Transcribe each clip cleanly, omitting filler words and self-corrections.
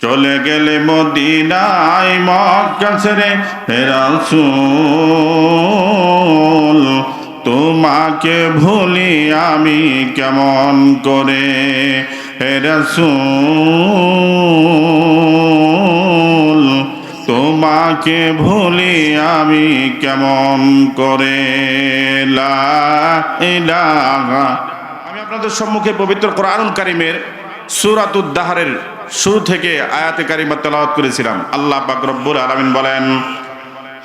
চলে গেলে মদিনায় মক্কা ছেড়ে হে রাসূল তোমাকে ভুলি আমি কেমন করে হে রাসূল তোমাকে ভুলি আমি কেমন করে লা ইলাহা। আমি আপনাদের সম্মুখে পবিত্র কোরআনুল কারীমের সূরাতুদ দাহরের শুরু থেকে আয়াতে কারিমা তেলাওয়াত করেছিলাম। আল্লাহ পাক রব্বুল আলামিন বলেন,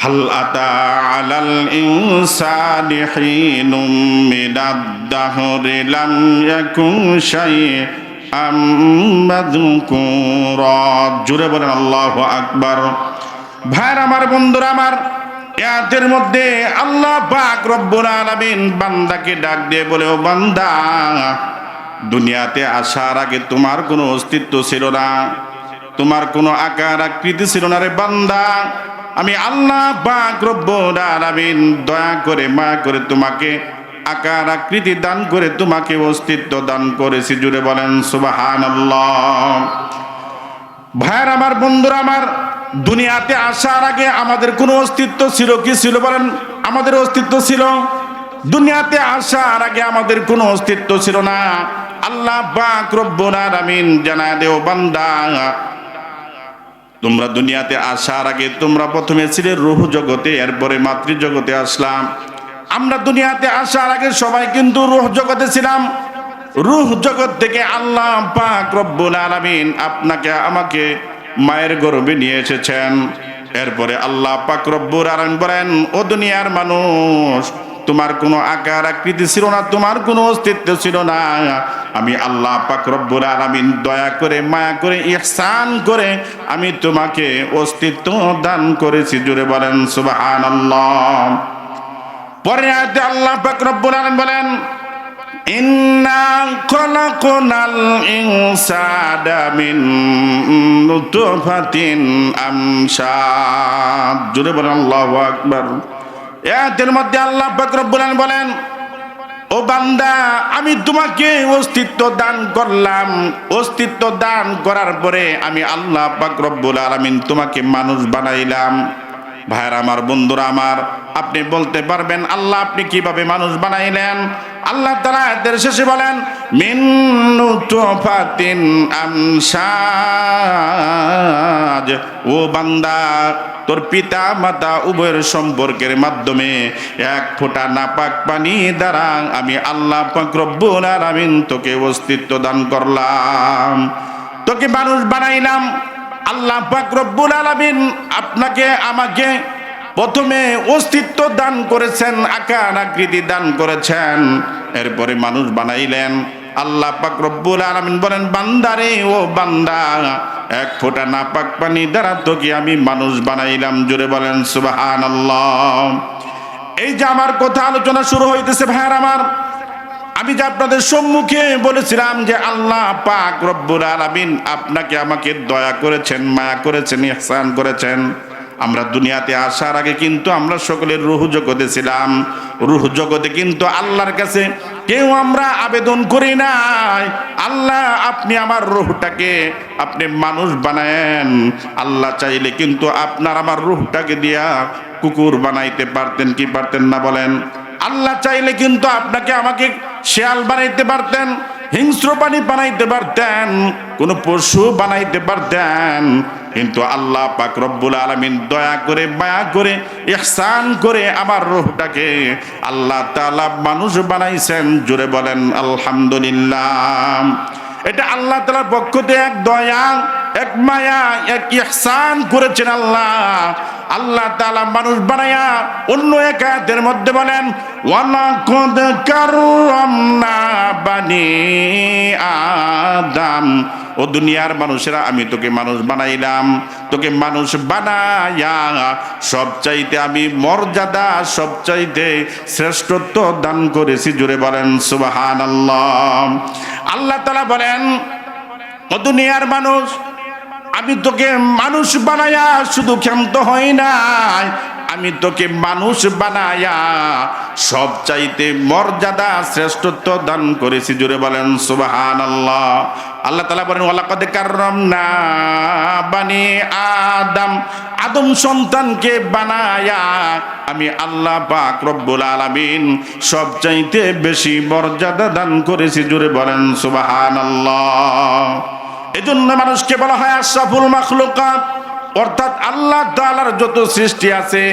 হাল আতা আলাল ইনসানি হিনুম মিনাদ দাহরি লাম ইয়াকুন শাইআম মাযকুরা। জোরে বলেন আল্লাহু আকবার। ভাইরা আমার, বন্ধুরা আমার, আয়াতের মধ্যে আল্লাহ পাক রব্বুল আলামিন বান্দাকে ডাক দিয়ে বলে, ও বান্দা, দুনিয়াতে আসার আগে তোমার কোনো অস্তিত্ব ছিল না, তোমার কোনো আকার আকৃতি ছিল না রে বান্দা। আমি আল্লাহ পাক রব্বুল আলামিন দয়া করে মায়া করে তোমাকে আকার আকৃতি দান করে তোমাকে অস্তিত্ব দান করেছি। জুড়ে বলেন সুবহানাল্লাহ। ভাইয়ের আমার, বন্ধুরা আমার, দুনিয়াতে আসার আগে আমাদের কোনো অস্তিত্ব ছিল কি? ছিল বলেন? আমাদের অস্তিত্ব ছিল? দুনিয়াতে আসার আগে আমাদের কোনো অস্তিত্ব ছিল না। আল্লাহ পাক রব্বুল আলামিন জানায় দেও, বান্দা, তোমরা দুনিয়াতে আসার আগে তোমরা প্রথমে ছিলে রূহ জগতে, এরপরে মাতৃ জগতে আসলাম। আমরা দুনিয়াতে আসার আগে সবাই কিন্তু রূহ জগতে ছিলাম। রূহ জগৎ থেকে আল্লাহ পাক রব্বুল আলামিন আপনাকে আমাকে মায়ের গর্ভে নিয়ে এসেছেন। এরপরে আল্লাহ পাক রব্বুল আলামিন বলেন, ও দুনিয়ার মানুষ, তোমার কোনো আকার আকৃতি ছিল না, তোমার কোনো অস্তিত্ব ছিল না। আমি আল্লাহ পাক রব্বুল আলামিন দয়া করে মায়া করে ইহসান করে আমি তোমাকে অস্তিত্ব দান করেছি। জুড়ে বলেন সুবহানাল্লাহ। পরে আয়াতে আল্লাহ পাক রব্বুল আলামিন বলেন, ইন্না খলাকনাল ইনসানা মিন নুতফাতিন আমশাদ। জুড়ে বলেন আল্লাহু আকবার। এর মধ্যে আল্লাহ পাক রব্বুল আলামিন বলেন, ও বান্দা, আমি তোমাকে অস্তিত্ব দান করলাম। অস্তিত্ব দান করার পরে আমি আল্লাহ পাক রব্বুল আলামিন তোমাকে মানুষ বানাইলাম। ভাইরা আমার, বন্ধুরা আমার, আপনি বলতে পারবেন আল্লাহ আপনি কিভাবে মানুষ বানাইলেন? আল্লাহ তাআলা এর শেষে বলেন, মিন নুতফাতিন আমশাজ। ও বান্দা, তোর পিতা মাতা উভয়ের সম্পর্কের মাধ্যমে এক ফোঁটা নাপাক পানি দ্বারা আমি আল্লাহ পাক রব্বুল আলামিন তোকে অস্তিত্ব দান করলাম, তোকে মানুষ বানাইলাম। আল্লাহ পাক রব্বুল আলামিন আপনাকে আমাকে প্রথমে অস্তিত্ব দান করেছেন, আকার আকৃতি দান করেছেন, এরপরে মানুষ বানাইলেন। আল্লাহ পাক রব্বুল আলামিন বলেন, বান্দারে, ও বান্দা, এক ফোঁটা নাপাক পানি দ্বারা তোকে আমি মানুষ বানাইলাম। জুড়ে বলেন সুবহানাল্লাহ। এই যে আমার কথা আলোচনা শুরু হইতেছে ভাইয়ার আমার, আমি যে আপনাদের সম্মুখে বলেছিলাম যে আল্লাহ পাক রব্বুল আলামিন আপনাকে আমাকে দয়া করেছেন, মায়া করেছেন, ইহসান করেছেন। আমরা দুনিয়াতে আসার আগে কিন্তু আমরা সকলে রূহ জগতে ছিলাম। রূহ জগতে কিন্তু আল্লাহর কাছে কেউ আমরা আবেদন করি নাই, আল্লাহ আপনি আমার রূহটাকে আপনি মানুষ বানায়েন। আল্লাহ চাইলে কিন্তু আপনার আমার রূহটাকে দিয়া কুকুর বানাইতে পারতেন, কি পারতেন না বলেন? আল্লাহ চাইলে কিন্তু আপনাকে আমাকে শেয়াল বানাইতে পারতেন, হিংস্র প্রাণী বানাইতে পারতেন, কোন পশু বানাইতে পারতেন। কিন্তু আল্লাহ পাক রব্বুল আলামিন দয়া করে মায়া করে ইহসান করে আমার রূহটাকে আল্লাহ তাআলা মানুষ বানাইছেন। জোরে বলেন আলহামদুলিল্লাহ। এটা আল্লাহ তাআলার পক্ষ থেকে এক দয়া, এক মায়া, এক ইহসান করেছেন আল্লাহ। আল্লাহ তাআলা মানুষ বানায়া অন্য এক আয়াতের মধ্যে বলেন, ওয়ালাকাদ কাররামনা বানি আদম। ও দুনিয়ার মানুষেরা, আমি তোকে মানুষ বানাইলাম। তোকে মানুষ বানায়া সবচাইতে আমি মর্যাদা, সবচাইতে শ্রেষ্ঠত্ব দান করেছি। জুড়ে বলেন সুবহানাল্লাহ। আল্লাহ তাআলা বলেন, ও দুনিয়ার মানুষ, আমি তোকে মানুষ বানায়া শুধু ক্ষান্ত হই নাই, আমি তোকে মানুষ বানায়া সবচাইতে মর্যাদা, শ্রেষ্ঠত্ব দান করেছি। জুড়ে বলেন সুবহানাল্লাহ। আল্লাহ তাআলা বলেন, ওয়ালাকাদ কাররামনা বানি আদম, আদম সন্তানকে বানায়া আমি আল্লাহ পাক রব্বুল আলামিন সবচাইতে বেশি মর্যাদা দান করেছি। জোরে বলেন সুবহানাল্লাহ। এজন্য মানুষকে বলা হয় আশরাফুল মাখলুকাত, অর্থাৎ আল্লাহ তাআলার যত সৃষ্টি আছে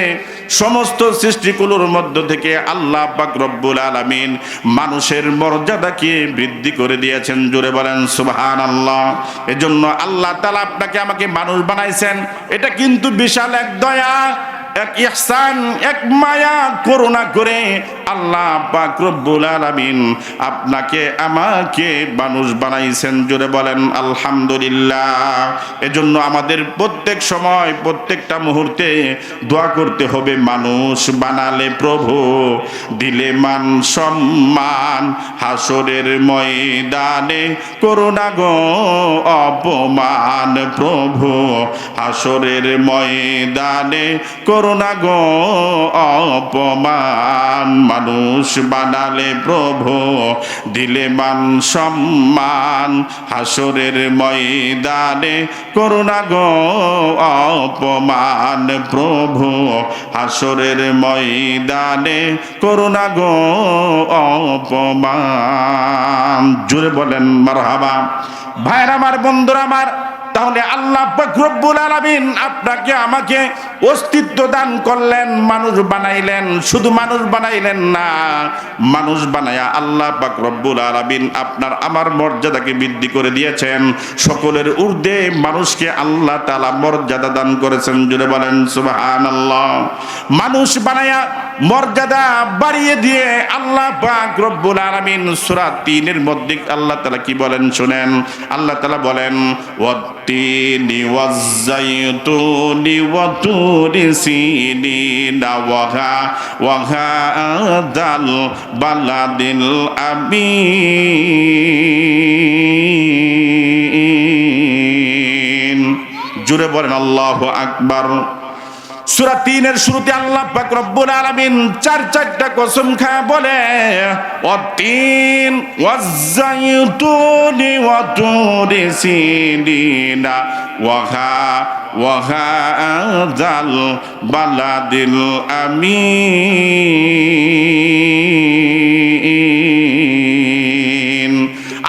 সমস্ত সৃষ্টিগুলোর মধ্য থেকে আল্লাহ পাক রব্বুল আলামিন মানুষের মর্যাদাকে বৃদ্ধি করে দিয়েছেন। জোরে বলেন সুবহানাল্লাহ। এজন্য আল্লাহ তাআলা আপনাকে আমাকে মানুষ বানাইছেন, এটা কিন্তু বিশাল এক দয়া, এক ইহসান, এক মায়া, করুণা করে আল্লাহ পাক রব্বুল আলামিন আপনাকে আমাকে মানুষ বানাইছেন। জোরে বলেন আলহামদুলিল্লাহ। এজন্য আমাদের প্রত্যেক সময় প্রত্যেকটা মুহূর্তে দোয়া করতে হবে, মানুষ বানালে প্রভু দিলে মান সম্মান, হাসরের ময়দানে করুণা গো অপমান, প্রভু হাসরের ময়দানে করুণা গো অপমান, মানুষ বানালে প্রভু দিলে মান সম্মান, হাসরের ময়দানে করুণা গো অপমান, প্রভু হাসরের ময়দানে করুণা গো অপমান। জোরে বলেন মারহাবা। ভাইরা আমার, বন্ধুরা আমার, তাহলে আল্লাহ পাক রব্বুল আলামিন আপনাকে আমাকে অস্তিত্ব দান করলেন, মানুষ বানাইলেন। শুধু মানুষ বানাইলেন না, মানুষ বানায়া আল্লাহ পাক রব্বুল আলামিন আপনার আমার মর্যাদাকে বৃদ্ধি করে দিয়েছেন। সকলের ঊর্ধ্বে মানুষকে আল্লাহ তাআলা মর্যাদা দান করেছেন। জুড়ে বলেন সুবহানাল্লাহ। মানুষ বানায়া মর্যাদা বাড়িয়ে দিয়ে আল্লাহ পাক রব্বুল আলামিন সূরা ৩ এর মধ্যে আল্লাহ তাআলা কি বলেন শুনেন। আল্লাহ তাআলা বলেন ওয়াত্তিনি ওয়াজ্জাইতুনি ওয়াতুরি সিনিনা ওয়াহাদাল বালাদিল আমিন। জুড়ে বলেন আল্লাহু আকবার। সূরা ৩ এর শুরুতে আল্লাহ পাক রব্বুল আলামিন চারটা কসম খায় বলে ওয়াত্তিন ওয়াজ্জাইতুনি ওয়াতুরি সিনিনা ওয়াহাদাল বালাদিল আমিন।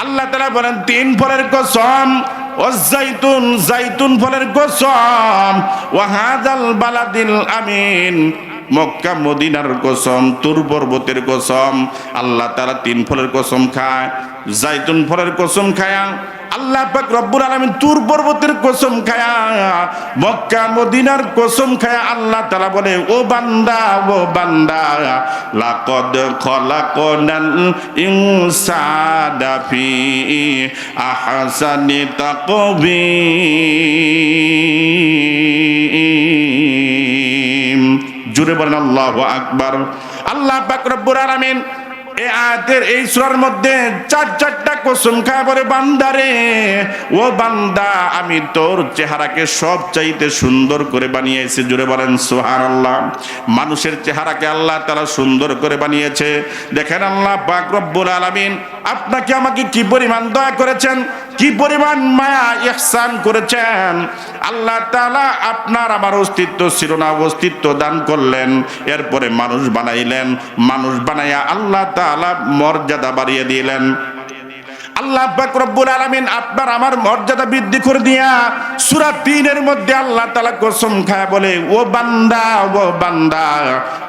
আল্লাহ তাআলা বলেন ৩ ফলের কসম, ওয়াজ্জাইতুন জাইতুন ফলের কসম, ওয়াহাদাল বালাদিল আমিন মক্কা মদিনার কসম, তুর পর্বতের কসম। আল্লাহ তাআলা ৩ ফলের কসম খায়, জাইতুন ফলের কসম খায়া আল্লাহ পাক রব্বুল আলামিন তুর পর্বতের কসম খায়া মক্কা মদিনার কসম খায়া আল্লাহ তাআলা বলে ও বান্দা লাকাদ খলাকনাল ইনসানা ফি আহসানি তাকবীর। জুড়ে বলেন আল্লাহু আকবার। আল্লাহ পাক রব্বুল আলামিন এই আয়াতের এই সূরার মধ্যে চারটা কসম খায় বলে বান্দারে ও বান্দা আমি তোর চেহারাকে সব চাইতে সুন্দর করে বানিয়েছি। জুড়ে বলেন সুবহানাল্লাহ। মানুষের চেহারাকে আল্লাহ তাআলা সুন্দর করে বানিয়েছে। দেখেন আল্লাহ পাক রব্বুল আলামিন আপনাকে আমাকে কি পরিমাণ দয়া করেছেন, কি পরিমাণ মায়া ইহসান করেছেন। আল্লাহ তাআলা আপনার আমার অস্তিত্ব ছিল না, অস্তিত্ব দান করলেন, এরপরে মানুষ বানাইলেন। মানুষ বানাইয়া আল্লাহ তাআলা মর্যাদা বাড়িয়ে দিলেন। আল্লাহ পাক রব্বুল আলামিন আপনার আমার মর্যাদা বৃদ্ধি করে দিয়া সূরা ৩ এর মধ্যে আল্লাহ তাআলা কসম খায় বলে ও বান্দা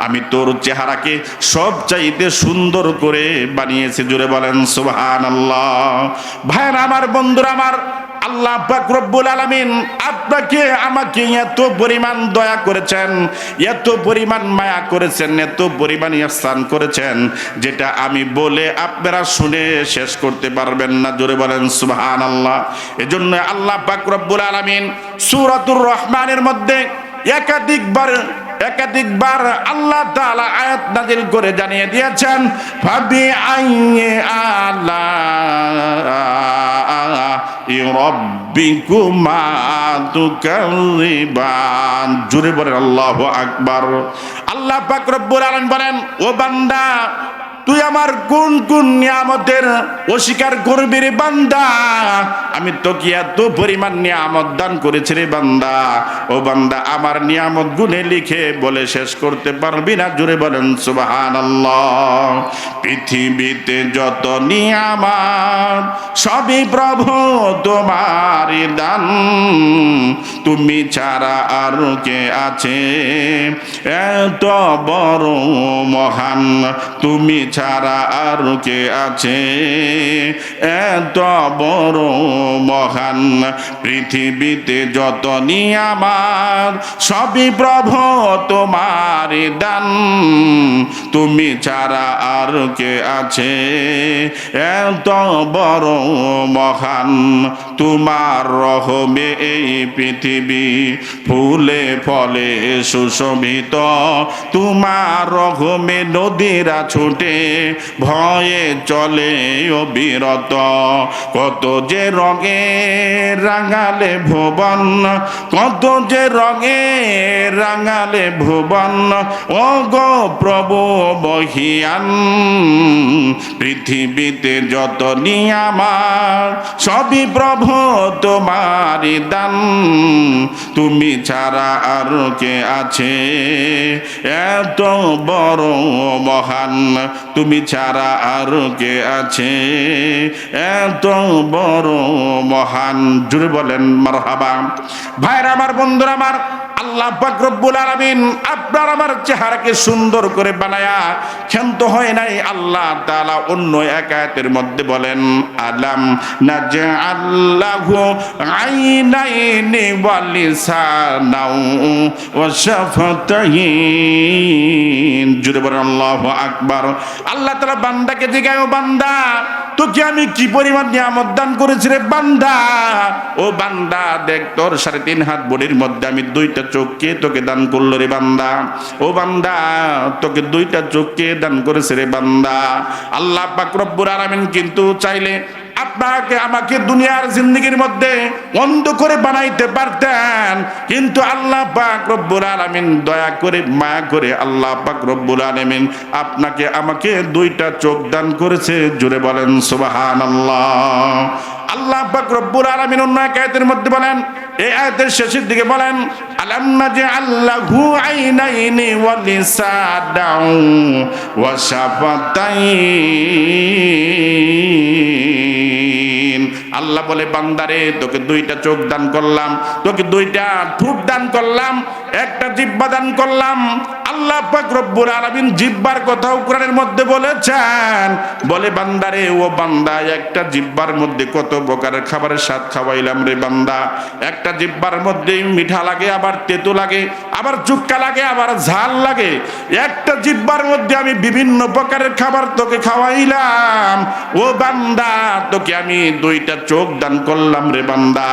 আমি তোর চেহারাকে সব চাইতে সুন্দর করে বানিয়েছি। জোরে বলেন সুবহানাল্লাহ। ভাইরা আমার, বন্ধুরা আমার, আল্লাহ পাক রব্বুল আলামিন আপনাকে আমাকে এত পরিমাণ দয়া করেছেন, এত পরিমাণ মায়া করেছেন, এত পরিমাণ ইহসান করেছেন যেটা আমি বলে আপনারা শুনে শেষ করতে পারবেন না। জোরে বলেন সুবহানাল্লাহ। এজন্য আল্লাহ পাক রব্বুল আলামিন সূরাতুর রহমানের মধ্যে একাধিকবার আল্লাহ তাআলা আয়াত নাযিল করে জানিয়ে দিয়েছেন ফাবি আইয়ি আলা রাব্বিকুমা তুকাযিবান। জোরে বলেন আল্লাহু আকবার। আল্লাহ পাক রব্বুল আলামিন বলেন ও বান্দা তুই আমার কোন কোন নিয়ামতের অস্বীকার করবি রে বান্দা? আমি তোকে এত পরিমাণ নিয়ামত দান করেছি রে বান্দা। ও বান্দা, আমার নিয়ামত গুনে লিখে বলে শেষ করতে পারবি না। জোরে বলেন সুবহানাল্লাহ। পৃথিবীতে যত নিয়ামত সবই প্রভু তোমারই দান, তুমি ছাড়া আর কে আছে এত বড় মহান? তুমি ছাড়া আর কে আছে এত বড় মহান? পৃথিবীতে যত নিয়ামত সবই প্রভু তোমার দান, তুমি ছাড়া আর কে আছে এত বড় মহান? তোমার রহমে এই পৃথিবী ফুলে ফলে সুশোভিত, তোমার রহমে নদীরা ছুটে ভয়ে চলে অবিরত। কত যে রঙে রাঙালে ভুবন, কত যে রঙে রাঙালে ভুবন, ও গো প্রভু বহিয়ান। পৃথিবীতে যত নিয়ামত সবই প্রভু তোমারই দান, তুমি ছাড়া আর কে আছে এত বড় মহান? তুমি ছাড়া আর কে আছে এত বড় মহান? জুড়ে বলেন মারহাবা। ভাইরা আমার, বন্ধুরা আমার, আল্লাহ পাক রব্বুল আলামিন আপনার আমার চেহারাকে সুন্দর করে বানায়া ক্ষান্ত হয় নাই। আল্লাহ তাআলা অন্য এক আয়াতের মধ্যে বলেন, আলাম নাজআল্লাহু আইনাইনি ওয়া লিসানাও ওয়া শাফাতাইন। জুড়ে বলেন আল্লাহু আকবার। আল্লাহ তাআলা বান্দাকে জিজ্ঞাসা, ও বান্দা, তোকে আমি কি পরিমাণ নিয়ামত দান করেছি রে বান্দা? ও বান্দা, দেখ, তোর 3.5 হাত বডির মধ্যে আমি 2টা চোখকে তোকে দান করলো রে বান্দা। ও বান্দা, তোকে 2টা চোখকে দান করেছে রে বান্দা। আল্লাহ পাক রব্বুল আলামিন কিন্তু চাইলে আপনাকে আমাকে দুনিয়ার জিন্দেগির মধ্যে অন্ধ করে বানাইতে পারতেন, কিন্তু আল্লাহ পাক রব্বুল আলামিন দয়া করে মায়া করে আল্লাহ পাক রব্বুল আলামিন আপনাকে আমাকে 2টা চোখ দান করেছে। জোরে বলেন সুবহানাল্লাহ। আল্লাহ পাক রব্বুল আলামিন অন্য এক আয়াতের মধ্যে বলেন, এই আয়াতের শেষের দিকে বলেন, আলাম নাজআল্লাহু আইনাইনি ওয়া লিসানাও ওয়া শাফাতাইন। আল্লাহ বলে, বান্দারে, তোকে 2টা চোখ দান করলাম, তোকে 2টা ঠোঁট দান করলাম, একটা জিহ্বা দান করলাম। আল্লাহ পাক রব্বুল আলামিন জিহ্বার কথাও কোরআনের মধ্যে বলেছেন। বলে, বান্দারে, ও বান্দা, একটা জিহ্বার মধ্যে কত প্রকারের খাবারের স্বাদ খাওয়াইলাম রে বান্দা। একটা জিহ্বার মধ্যে মিঠা লাগে, আবার তেতো লাগে, আবার চুক্কা লাগে, আবার ঝাল লাগে। একটা জিহ্বার মধ্যে আমি বিভিন্ন প্রকারের খাবার তোকে খাওয়াইলাম। ও বান্দা, তোকে আমি 2টা চোখ দান করলাম রে বান্দা,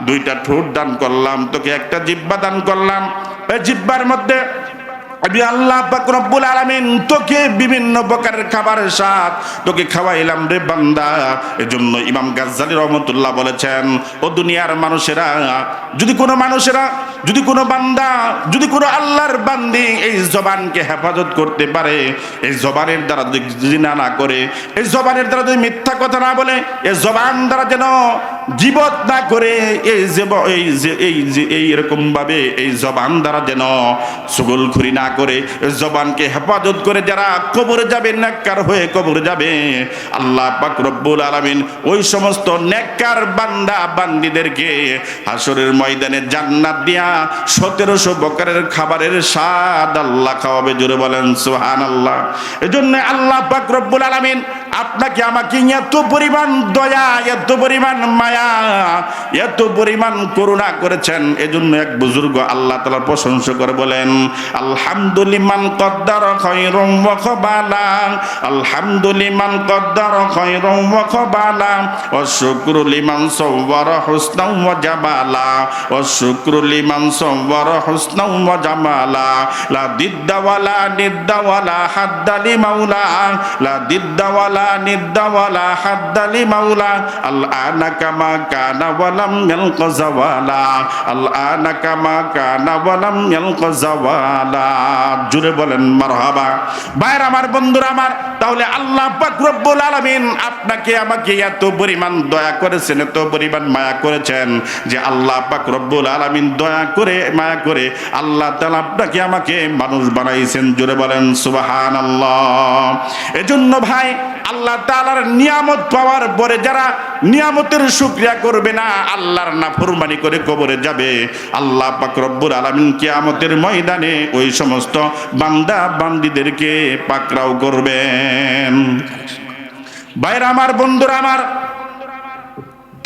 2টা ঠোঁট দান করলাম, তোকে একটা জিহ্বা দান করলাম। এই জিহ্বার মধ্যে আমি আল্লাহ পাক রব্বুল আলামিন তোকে বিভিন্ন প্রকারের খাবারের স্বাদ তোকে খাওয়াইলাম রে বান্দা। এজন্য ইমাম গাজ্জালী রহমতুল্লাহ বলেছেন, ও দুনিয়ার মানুষেরা, যদি কোনো বান্দা, যদি কোনো আল্লাহর বান্দি এই জবানকে হেফাজত করতে পারে, এই জবানের দ্বারা যদি জিনা না করে, এই জবানের দ্বারা যদি মিথ্যা কথা না বলে, এই জবান দ্বারা যেন গীবত না করে, এই এরকম ভাবে এই জবান দ্বারা যেন চুগলখড়ি না করে, জবানকে হেফাজত করে যারা কবরে যাবে, নেককার হয়ে কবরে যাবে, আল্লাহ পাক রব্বুল আলামিন ওই সমস্ত নেককার বান্দা বান্দিদেরকে হাসরের ময়দানে জান্নাত দিয়া 1700 প্রকারের খাবারের স্বাদ আল্লাহ খাওয়াবে। জোরে বলেন সুবহানাল্লাহ। এজন্য আল্লাহ পাক রব্বুল আলামিন আপনাকে আমাকে এত পরিমাণ দয়া, এত পরিমাণ মায়া, এত পরিমাণ করুণা করেছেন। এজন্য এক বুজুর্গ আল্লাহ তাআলার প্রশংসা করে বলেন, আলহামদুলিমান কদ্দার খায়রুম ওয়া খাবালা, আলহামদুলিমান কদ্দার খায়রুম ওয়া খাবালা, ওয়া শুকরু লিমান সাওয়ারা হুসনাও ওয়া জামালা, ওয়া শুকরু লিমান সাওয়ারা হুসনাও ওয়া জামালা, লা দিদ্দা ওয়ালা নিদ্দা ওয়ালা হাদ্দা লি মাওলা, লা দিদ্দা ওয়ালা ওয়ালা নিদ্দা ওয়ালা হাদ্দা লিমাওলা আল আনা কামা কানা ওয়ালাম ইয়ালকা জাওয়ালা আল আনা কামা কানা ওয়ালাম ইয়ালকা জাওয়ালা। জুড়ে বলেন মারহাবা। ভাইর আমার, বন্ধুরা আমার, তাহলে আল্লাহ পাক রব্বুল আলামিন আপনাকে আমাকে এত পরিমাণ দয়া করেছেন, এত পরিমাণ মায়া করেছেন যে আল্লাহ পাক রব্বুল আলামিন দয়া করে মায়া করে আল্লাহ তাআলা আপনাকে আমাকে মানুষ বানাইছেন। জুড়ে বলেন সুবহানাল্লাহ। এজন্য ভাই, আল্লাহ তাআলার নিয়ামত পাওয়ার পরে যারা নিয়ামতের শুকরিয়া করবে না, আল্লাহর নাফরমানি করে কবরে যাবে, আল্লাহ পাক রব্বুল আলামিন কিয়ামতের ময়দানে ওই সমস্ত বান্দা বান্দীদেরকে পাকড়াও করবেন। ভাইরা আমার, বন্ধুরা আমার,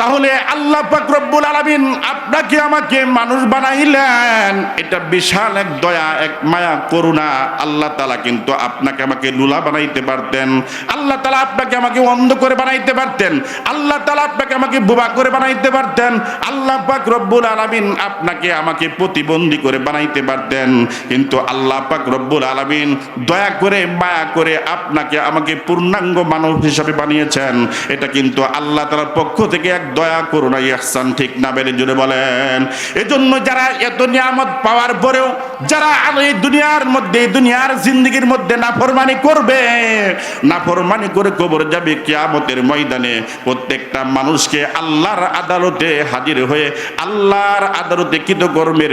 তাহলে আল্লাহ পাক রব্বুল আলামিন আপনাকে আমাকে মানুষ বানাইলেন, এটা বিশাল এক দয়া, এক মায়া, করুণা। আল্লাহ তাআলা কিন্তু আপনাকে আমাকে লুলা বানাইতে পারতেন, আল্লাহ তাআলা আপনাকে আমাকে অন্ধ করে বানাইতে পারতেন, আল্লাহ তাআলা আপনাকে আমাকে বোবা করে বানাইতে পারতেন, আল্লাহ পাক রব্বুল আলামিন আপনাকে আমাকে প্রতিবন্ধী করে বানাইতে পারতেন। কিন্তু আল্লাহ পাক রব্বুল আলামিন দয়া করে মায়া করে আপনাকে আমাকে পূর্ণাঙ্গ মানব হিসাবে বানিয়েছেন। এটা কিন্তু আল্লাহ তাআলার পক্ষ থেকে এক দয়া, করুণা, ইহসান, ঠিক না? বেড়ে জুড়ে বলেন। এজন্য যারা এত নিয়ামত পাওয়ার পরেও যারা এই দুনিয়ার মধ্যে, দুনিয়ার জিন্দেগির মধ্যে নাফরমানি করবে, নাফরমানি করে কবর যাবে, কিয়ামতের ময়দানে প্রত্যেকটা মানুষকে আল্লাহর আদালতে হাজির হয়ে আল্লাহর আদালতে কৃতকর্মের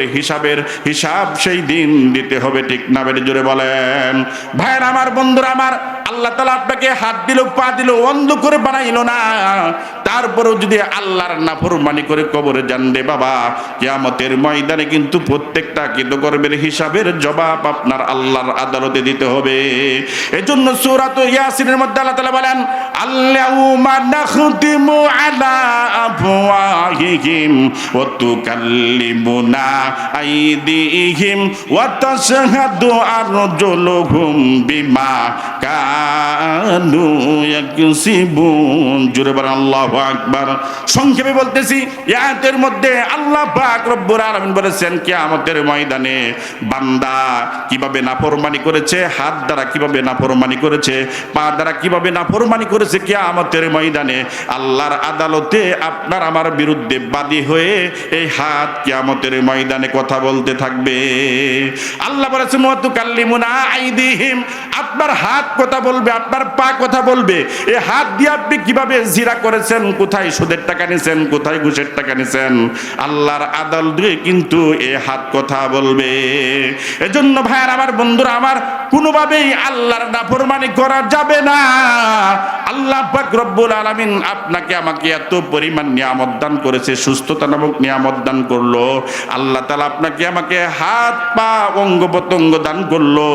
হিসাব সেই দিন দিতে হবে, ঠিক না? বেড়ে জুড়ে বলেন। ভাইরা আমার, বন্ধুরা আমার, আল্লাহ তাআলা আপনাকে হাত দিল, পা দিল, অন্ধ করে বানাইলো না, তারপরেও যদি আল্লাহর নাফরমানি করে কবরে যান রে বাবা, কিয়ামতের ময়দানে কিন্তু প্রত্যেকটা কৃতকর্মের হিসাবের জবাব আপনার আল্লাহর আদালতে দিতে হবে। এজন্য সূরাত ইয়াসিনের মধ্যে আল্লাহ তাআলা বলেন, আল-ইয়াউমা নাখতিমু আলা আফওয়াহিহিম ওয়া তুকাল্লিমুনা আইদিহিম ওয়া তাশহাদু আরজুলুহুম বিমা কানু ইয়াকসিবুন। জোরে বলেন আল্লাহু আকবার। সংক্ষেপে বলতেছি, আয়াতের মধ্যে আল্লাহ পাক রব্বুল আলামিন বলেছেন কিয়ামতের ময়দানে বান্দা কিভাবে নাফরমানি করেছে, হাত দ্বারা কিভাবে নাফরমানি করেছে, পা দ্বারা কিভাবে নাফরমানি করেছে, কিয়ামতের ময়দানে আল্লাহর আদালতে আপনার আমার বিরুদ্ধে বাদী হয়ে এই হাত কিয়ামতের ময়দানে কথা বলতে থাকবে। আল্লাহ বলেছেন ওয়া তুকাল্লিমুনা আইদিহিম, আপনার হাত কথা বলবে, আপনার পা কথা বলবে। এই হাত দিয়ে আপনি কিভাবে জিনা করেছেন, কোথায় সুদের টাকা নিছেন, কোথায় ঘুষের টাকা নিছেন, আল্লাহর আদালতে কিন্তু এই হাত কথা বলবে। এজন্য ভাইয়ার আমার, বন্ধুরা আমার, কোনোভাবেই আল্লাহর নাফরমানি করা যাবে না। আল্লাহ পাক রব্বুল আলামিন আপনাকে আমাকে এত পরিমাণ নিয়ামত দান করেছে, সুস্থতা নামক নিয়ামত দান করলো, আল্লাহ তাআলা আপনাকে আমাকে হাত পা অঙ্গ প্রত্যঙ্গ দান করলো,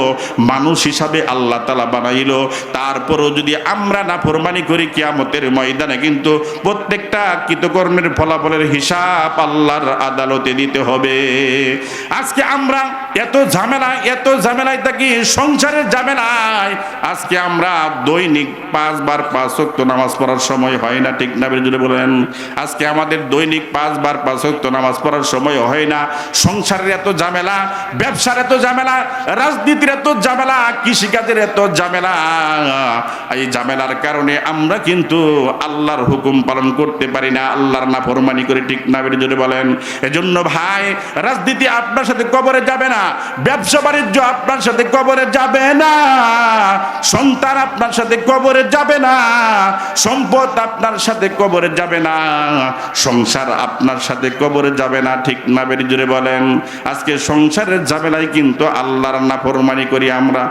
মানুষ হিসাবে আল্লাহ তাআলা বানাইলো। তারপরও যদি আমরা নাফরমানি করি, কিয়ামতের ময়দানে কিন্তু প্রত্যেকটা কৃতকর্মের ফলাফলের হিসাব আল্লাহর আদালতে দিতে হবে। আজকে আমরা এত ঝামেলায় থাকি, সংসারের ঝামেলায় আজকে আমরা দৈনিক 5 বার 5 ওয়াক্ত নামাজ পড়ার সময় হয় না, ঠিক না? বেজুড়ে বলেন। আজকে আমাদের দৈনিক 5 বার 5 ওয়াক্ত নামাজ পড়ার সময় হয় না। সংসারের এত ঝামেলা, ব্যবসার এত ঝামেলা, রাজনীতির এত ঝামেলা, কৃষিকাজের এত ঝামেলা। এই ঝামেলার কারণে আমরা কিন্তু আল্লাহর হুকুম পালন করতে পারি না, আল্লাহর নাফরমানি করে, ঠিক না? বেজুড়ে বলেন। এজন্য ভাই, রাজনীতি আপনার সাথে কবরে যাবে না, ব্যবসা বাণিজ্য আপনার সাথে কবরে যাবে না, সন্তান আপনার সাথে কবরে যাবে না, সম্পদ আপনার সাথে কবরে যাবে না, সংসার আপনার সাথে কবরে যাবে না, ঠিক না? বেরি জোরে বলেন। আজকে সংসারের ঝামেলায় কিন্তু আল্লাহর নাফরমানি করি আমরা।